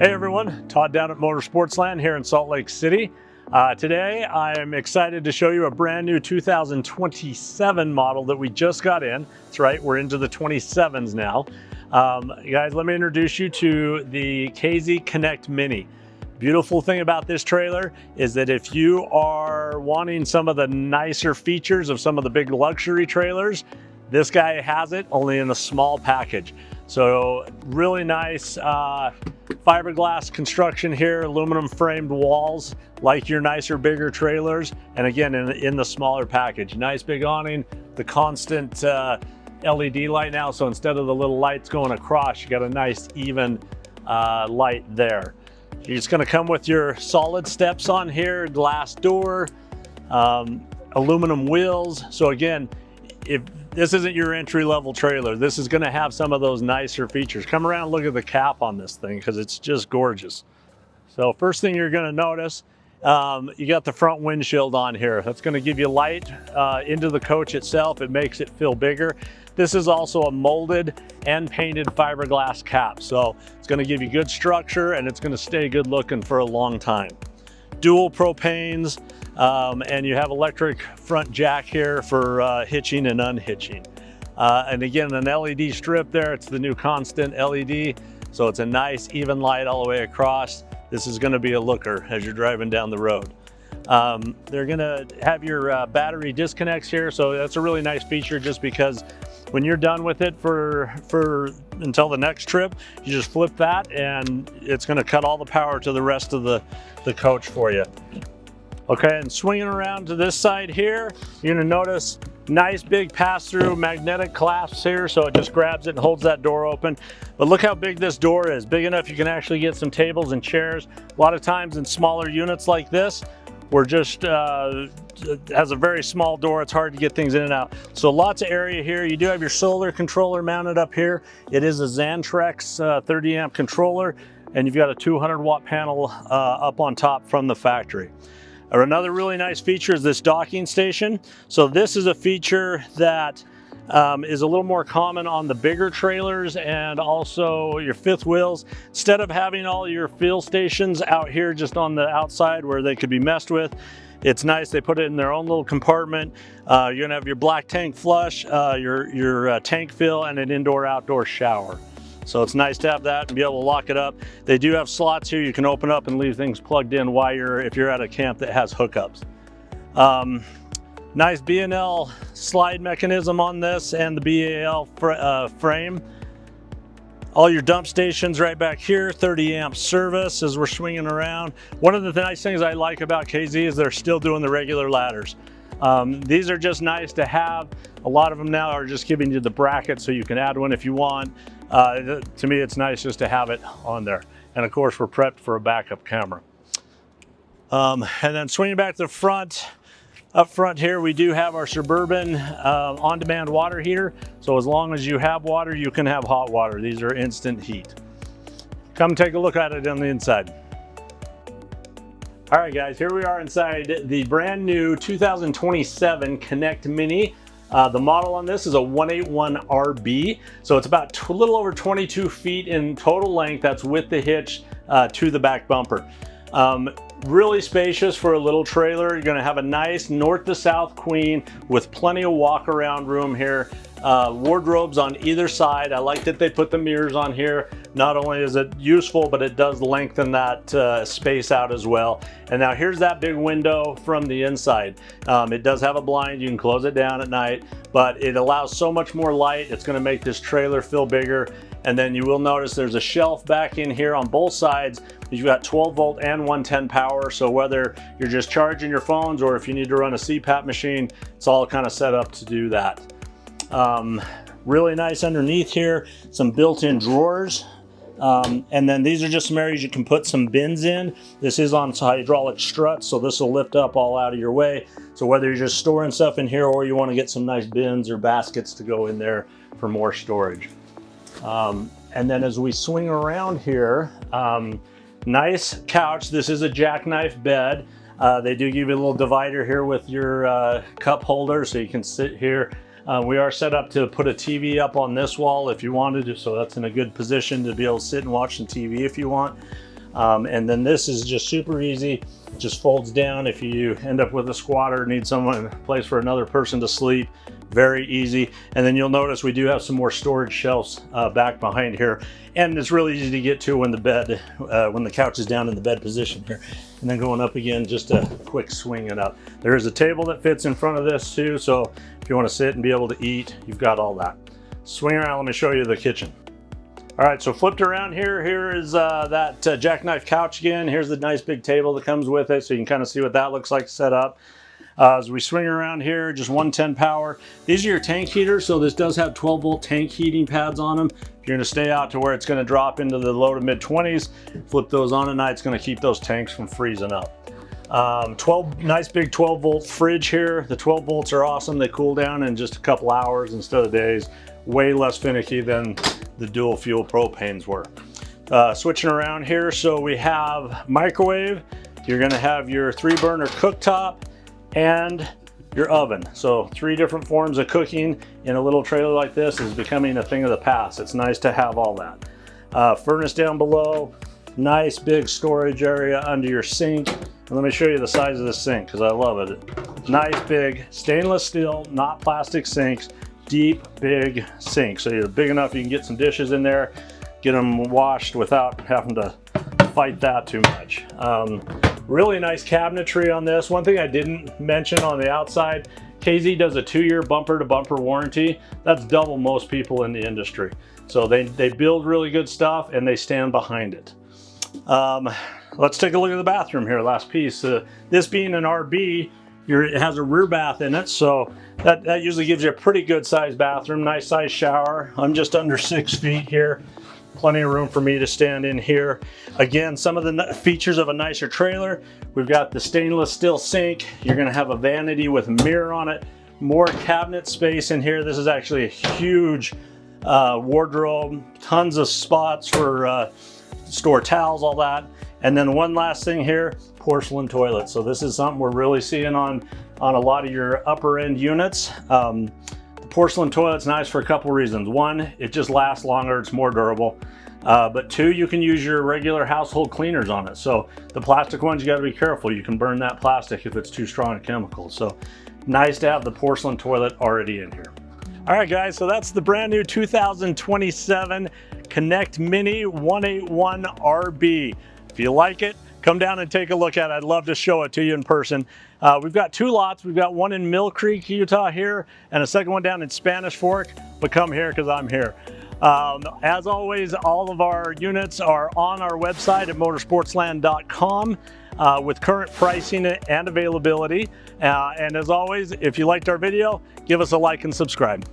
Hey everyone, Todd down at Motor Sportsland here in Salt Lake City. Today I am excited to show you a brand new 2027 model that we just got in. That's right, we're into the 27s now. Guys, let me introduce you to the KZ Connect Mini. Beautiful thing about this trailer is that if you are wanting some of the nicer features of some of the big luxury trailers, this guy has it, only in a small package. So really nice fiberglass construction here, aluminum framed walls like your nicer, bigger trailers. And again, in the smaller package. Nice big awning, the constant LED light now. So instead of the little lights going across, you got a nice even light there. It's gonna come with your solid steps on here, glass door, aluminum wheels. So again, if this isn't your entry-level trailer, this is going to have some of those nicer features. Come around and look at the cap on this thing because it's just gorgeous. So first thing you're going to notice, you got the front windshield on here. That's going to give you light into the coach itself. It makes it feel bigger. This is also a molded and painted fiberglass cap. So it's going to give you good structure and it's going to stay good looking for a long time. Dual propanes, and you have electric front jack here for hitching and unhitching. And again, an LED strip there. It's the new constant LED. So it's a nice even light all the way across. This is going to be a looker as you're driving down the road. They're going to have your battery disconnects here. So that's a really nice feature just because when you're done with it for until the next trip, you just flip that and it's going to cut all the power to the rest of the coach for you. Okay, and swinging around to this side here, you're going to notice nice big pass-through magnetic clasps here, so it just grabs it and holds that door open. But look how big this door is. Big enough you can actually get some tables and chairs. A lot of times in smaller units like this, we're just it has a very small door. It's hard to get things in and out. So lots of area here. You do have your solar controller mounted up here. It is a Xantrex 30 amp controller, and you've got a 200 watt panel up on top from the factory. Another really nice feature is this docking station. So this is a feature that is a little more common on the bigger trailers and also your fifth wheels. Instead of having all your fuel stations out here just on the outside where they could be messed with, it's nice. They put it in their own little compartment. You're gonna have your black tank flush, your tank fill, and an indoor-outdoor shower. So it's nice to have that and be able to lock it up. They do have slots here you can open up and leave things plugged in while if you're at a camp that has hookups. Nice B&L slide mechanism on this and the BAL frame. All your dump stations right back here, 30 amp service as we're swinging around. One of the nice things I like about KZ is they're still doing the regular ladders. These are just nice to have. A lot of them now are just giving you the bracket so you can add one if you want. To me, it's nice just to have it on there. And of course, we're prepped for a backup camera. And then swinging back to the front, up front here, we do have our Suburban on-demand water heater. So as long as you have water, you can have hot water. These are instant heat. Come take a look at it on the inside. All right, guys, here we are inside the brand new 2027 Connect Mini. The model on this is a 181RB, so it's about a little over 22 feet in total length. That's with the hitch to the back bumper. Really spacious for a little trailer. You're gonna have a nice north to south queen with plenty of walk around room here. Wardrobes on either side. I like that they put the mirrors on here. Not only is it useful, but it does lengthen that space out as well. And now here's that big window from the inside. It does have a blind. You can close it down at night, but it allows so much more light. It's going to make this trailer feel bigger. And then you will notice there's a shelf back in here on both sides. You've got 12 volt and 110 power. So whether you're just charging your phones or if you need to run a CPAP machine, it's all kind of set up to do that. Really nice underneath here, some built-in drawers. And then these are just some areas you can put some bins in. This is on hydraulic struts, so this will lift up all out of your way. So whether you're just storing stuff in here or you want to get some nice bins or baskets to go in there for more storage. And then as we swing around here, nice couch. This is a Jackknife bed. They do give you a little divider here with your cup holder so you can sit here. We are set up to put a TV up on this wall if you wanted to, so that's in a good position to be able to sit and watch some TV if you want. And then this is just super easy, just folds down. If you end up with a squatter, need someone, place for another person to sleep, very easy. And then you'll notice we do have some more storage shelves back behind here, and it's really easy to get to when the couch is down in the bed position here. And then going up again, just a quick swing it up. There is a table that fits in front of this too, so if you want to sit and be able to eat, you've got all that. Swing around, let me show you the kitchen. All right, so flipped around here is that Jackknife couch again. Here's the nice big table that comes with it, so you can kind of see what that looks like set up. As we swing around here, just 110 power. These are your tank heaters, so this does have 12-volt tank heating pads on them. If you're gonna stay out to where it's gonna drop into the low to mid 20s, flip those on at night, it's gonna keep those tanks from freezing up. Nice big 12-volt fridge here. The 12 volts are awesome. They cool down in just a couple hours instead of days. Way less finicky than the dual fuel propanes were. Switching around here, so we have microwave. You're gonna have your 3-burner cooktop and your oven. So 3 different forms of cooking in a little trailer like this is becoming a thing of the past. It's nice to have all that. Furnace down below, nice big storage area under your sink. And let me show you the size of this sink because I love it. Nice big stainless steel, not plastic sinks, deep, big sink. So you're big enough you can get some dishes in there, get them washed without having to fight that too much. Really nice cabinetry on this. One thing I didn't mention on the outside, KZ does a 2-year bumper-to-bumper warranty. That's double most people in the industry. So they build really good stuff and they stand behind it. Let's take a look at the bathroom here, last piece. This being an RB, it has a rear bath in it, so that usually gives you a pretty good sized bathroom. Nice sized shower. I'm just under 6 feet here. Plenty of room for me to stand in here. Again, some of the features of a nicer trailer. We've got the stainless steel sink. You're gonna have a vanity with a mirror on it. More cabinet space in here. This is actually a huge wardrobe. Tons of spots for store towels, all that. And then one last thing here, porcelain toilet. So this is something we're really seeing on a lot of your upper end units. Porcelain toilet's nice for a couple reasons. One, it just lasts longer, it's more durable. But 2, you can use your regular household cleaners on it. So the plastic ones, you gotta be careful. You can burn that plastic if it's too strong a chemical. So nice to have the porcelain toilet already in here. All right guys, so that's the brand new 2027 Connect Mini 181 RB. If you like it, come down and take a look at it. I'd love to show it to you in person. We've got 2 lots. We've got one in Mill Creek, Utah here, and a second one down in Spanish Fork, but come here because I'm here. As always, all of our units are on our website at motorsportsland.com with current pricing and availability. And as always, if you liked our video, give us a like and subscribe.